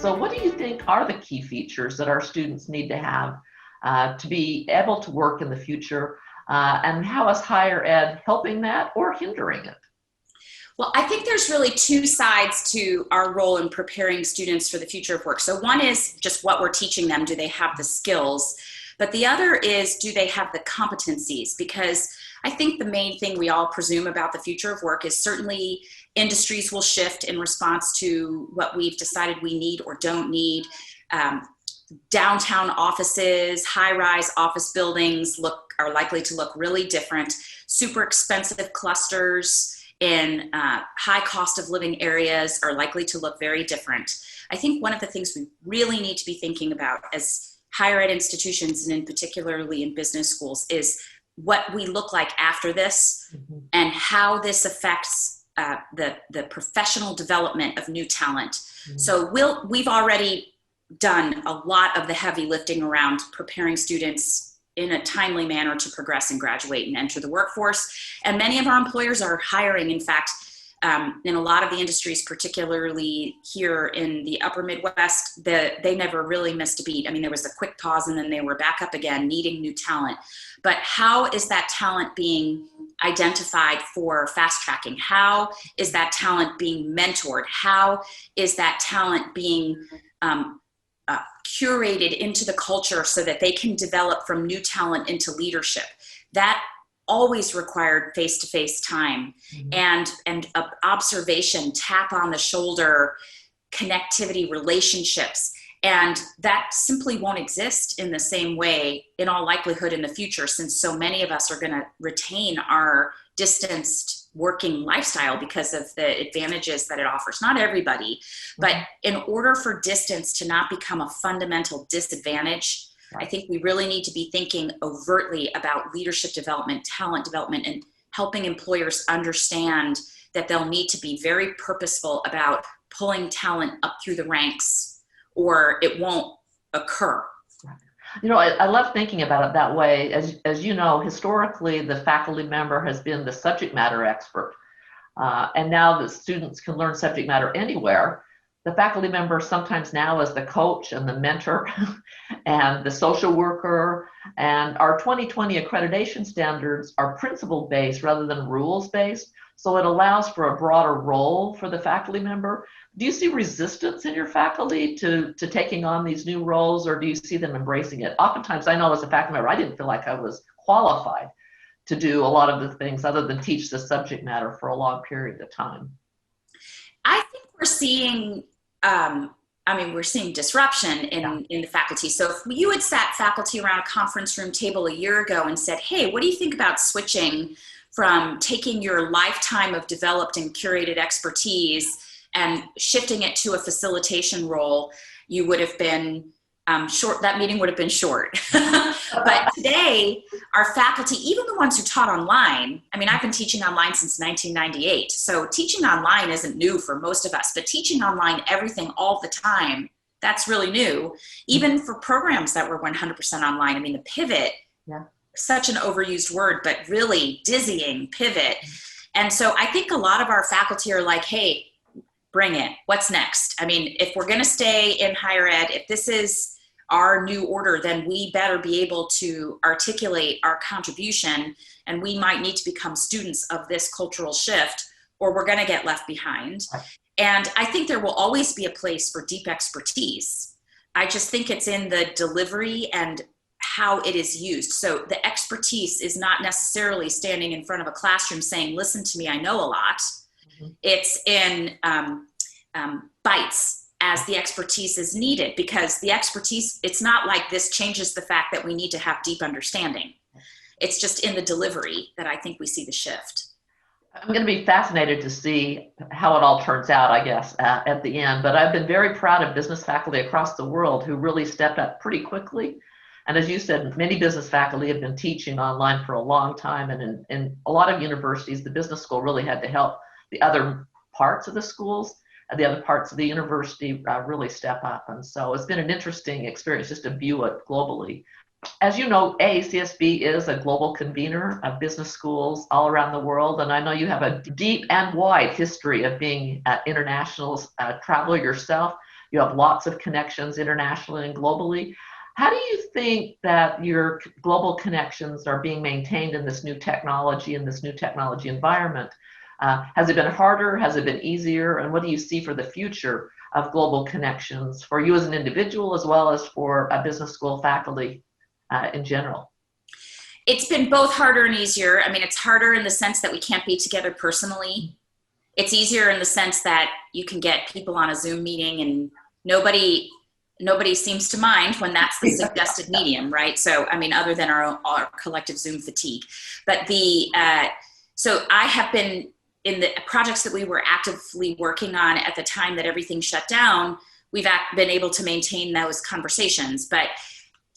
So what do you think are the key features that our students need to have to be able to work in the future? And how is higher ed helping that or hindering it? Well, I think there's really two sides to our role in preparing students for the future of work. So one is just what we're teaching them. Do they have the skills? But the other is, do they have the competencies? Because I think the main thing we all presume about the future of work is certainly industries will shift in response to what we've decided we need or don't need. Downtown offices, high-rise office buildings are likely to look really different. Super expensive clusters in high cost of living areas are likely to look very different. I think one of the things we really need to be thinking about as higher ed institutions, and in particularly in business schools, is what we look like after this and how this affects the professional development of new talent. So we've already done a lot of the heavy lifting around preparing students in a timely manner to progress and graduate and enter the workforce. And many of our employers are hiring. In fact, in a lot of the industries, particularly here in the upper Midwest, they never really missed a beat. I mean, there was a quick pause and then they were back up again, needing new talent. But how is that talent being identified for fast tracking? How is that talent being mentored? How is that talent being curated into the culture so that they can develop from new talent into leadership? That always required face-to-face time and observation, tap on the shoulder, connectivity, relationships. And that simply won't exist in the same way, in all likelihood, in the future, since so many of us are going to retain our distanced working lifestyle because of the advantages that it offers. Not everybody, but in order for distance to not become a fundamental disadvantage, I think we really need to be thinking overtly about leadership development, talent development, and helping employers understand that they'll need to be very purposeful about pulling talent up through the ranks, or it won't occur. You know, I love thinking about it that way. As you know, historically, the faculty member has been the subject matter expert. And now the students can learn subject matter anywhere. The faculty member sometimes now is the coach and the mentor and the social worker. And our 2020 accreditation standards are principle-based rather than rules-based. So it allows for a broader role for the faculty member. Do you see resistance in your faculty to taking on these new roles, or do you see them embracing it? Oftentimes, I know as a faculty member, I didn't feel like I was qualified to do a lot of the things other than teach the subject matter for a long period of time. I think we're seeing, we're seeing disruption in the faculty. So if you had sat faculty around a conference room table a year ago and said, hey, what do you think about switching from taking your lifetime of developed and curated expertise and shifting it to a facilitation role, you would have been short. That meeting would have been short. But today, our faculty, even the ones who taught online, I mean, I've been teaching online since 1998. So teaching online isn't new for most of us, but teaching online everything all the time, that's really new. Even for programs that were 100% online. I mean, the pivot, such an overused word, but really dizzying pivot. And so I think a lot of our faculty are like, hey, bring it. What's next? I mean, if we're going to stay in higher ed, if this is our new order, then we better be able to articulate our contribution, and we might need to become students of this cultural shift, or we're going to get left behind. And I think there will always be a place for deep expertise. I just think it's in the delivery and how it is used. So the expertise is not necessarily standing in front of a classroom saying, listen to me, I know a lot. It's in bites as the expertise is needed, because the expertise, it's not like this changes the fact that we need to have deep understanding. It's just in the delivery that I think we see the shift. I'm going to be fascinated to see how it all turns out, I guess, at the end. But I've been very proud of business faculty across the world who really stepped up pretty quickly. And as you said, many business faculty have been teaching online for a long time. And in a lot of universities, the business school really had to help the other parts of the schools and the other parts of the university really step up. And so it's been an interesting experience just to view it globally. As you know, AACSB is a global convener of business schools all around the world. And I know you have a deep and wide history of being an international traveler yourself. You have lots of connections internationally and globally. How do you think that your global connections are being maintained in this new technology, environment? Has it been harder? Has it been easier? And what do you see for the future of global connections for you as an individual, as well as for business school faculty in general? It's been both harder and easier. I mean, it's harder in the sense that we can't be together personally. It's easier in the sense that you can get people on a Zoom meeting and nobody seems to mind when that's the suggested medium, right? So, I mean, other than our collective Zoom fatigue. But so I have been in the projects that we were actively working on at the time that everything shut down, we've been able to maintain those conversations. But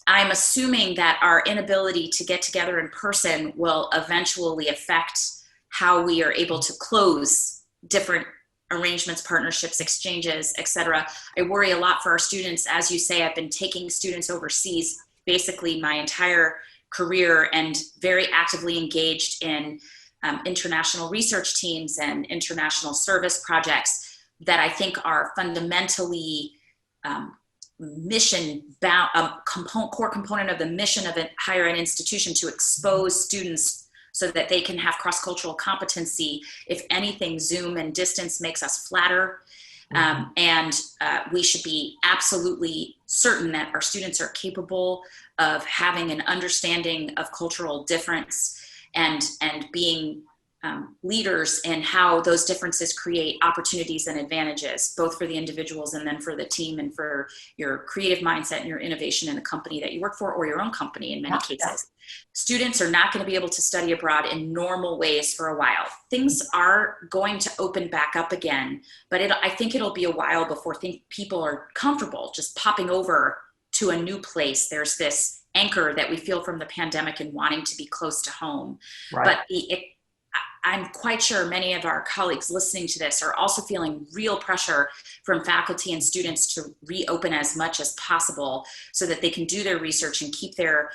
I'm assuming that our inability to get together in person will eventually affect how we are able to close different arrangements, partnerships, exchanges, etc. I worry a lot for our students. As you say, I've been taking students overseas basically my entire career and very actively engaged in international research teams and international service projects that I think are fundamentally mission-bound, core component of the mission of a higher ed institution to expose students so that they can have cross-cultural competency. If anything, Zoom and distance makes us flatter. And we should be absolutely certain that our students are capable of having an understanding of cultural difference and being leaders in how those differences create opportunities and advantages, both for the individuals and then for the team and for your creative mindset and your innovation in the company that you work for or your own company in many cases. Students are not going to be able to study abroad in normal ways for a while. Things are going to open back up again, but I think it'll be a while before people are comfortable just popping over to a new place. There's this anchor that we feel from the pandemic and wanting to be close to home. Right. But I'm quite sure many of our colleagues listening to this are also feeling real pressure from faculty and students to reopen as much as possible so that they can do their research and keep their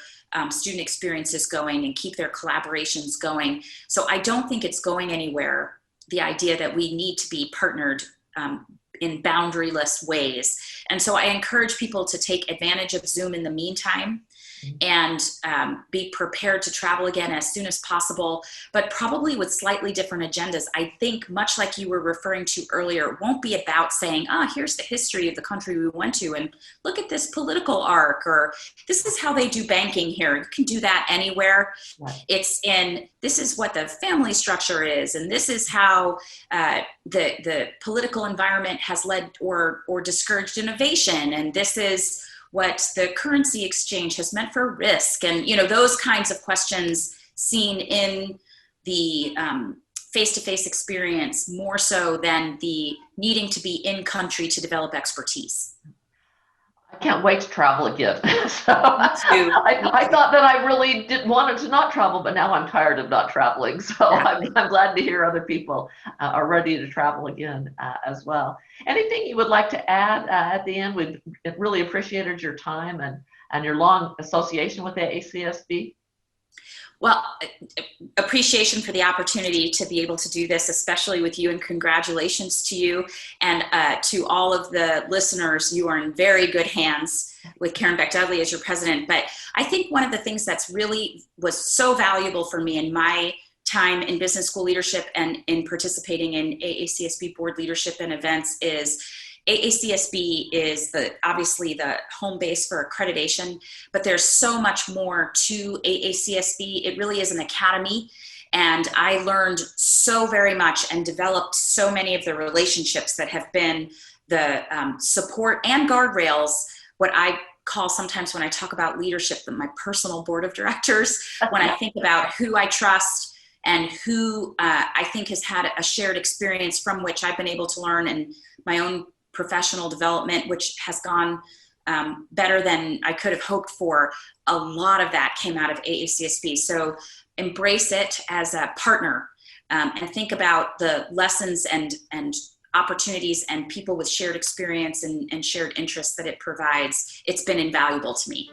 student experiences going and keep their collaborations going. So I don't think it's going anywhere, the idea that we need to be partnered in boundaryless ways. And so I encourage people to take advantage of Zoom in the meantime and be prepared to travel again as soon as possible, but probably with slightly different agendas. I think, much like you were referring to earlier, it won't be about saying, here's the history of the country we went to, and look at this political arc, or this is how they do banking here. You can do that anywhere. Right. It's this is what the family structure is, and this is how the political environment has led or discouraged innovation, and this is what the currency exchange has meant for risk, and those kinds of questions seen in the face-to-face experience more so than the needing to be in country to develop expertise. I can't wait to travel again. So I thought that I really wanted to not travel, but now I'm tired of not traveling. So I'm glad to hear other people are ready to travel again as well. Anything you would like to add at the end? We really appreciated your time and your long association with the AACSB. Well, appreciation for the opportunity to be able to do this, especially with you, and congratulations to you and to all of the listeners. You are in very good hands with Caryn Beck-Dudley as your president. But I think one of the things that's really was so valuable for me in my time in business school leadership and in participating in AACSB board leadership and events is AACSB is obviously the home base for accreditation, but there's so much more to AACSB. It really is an academy, and I learned so very much and developed so many of the relationships that have been the support and guardrails, what I call sometimes when I talk about leadership, my personal board of directors, when I think about who I trust and who I think has had a shared experience from which I've been able to learn, and my own professional development, which has gone better than I could have hoped for. A lot of that came out of AACSB. So embrace it as a partner and think about the lessons and opportunities and people with shared experience and shared interests that it provides. It's been invaluable to me.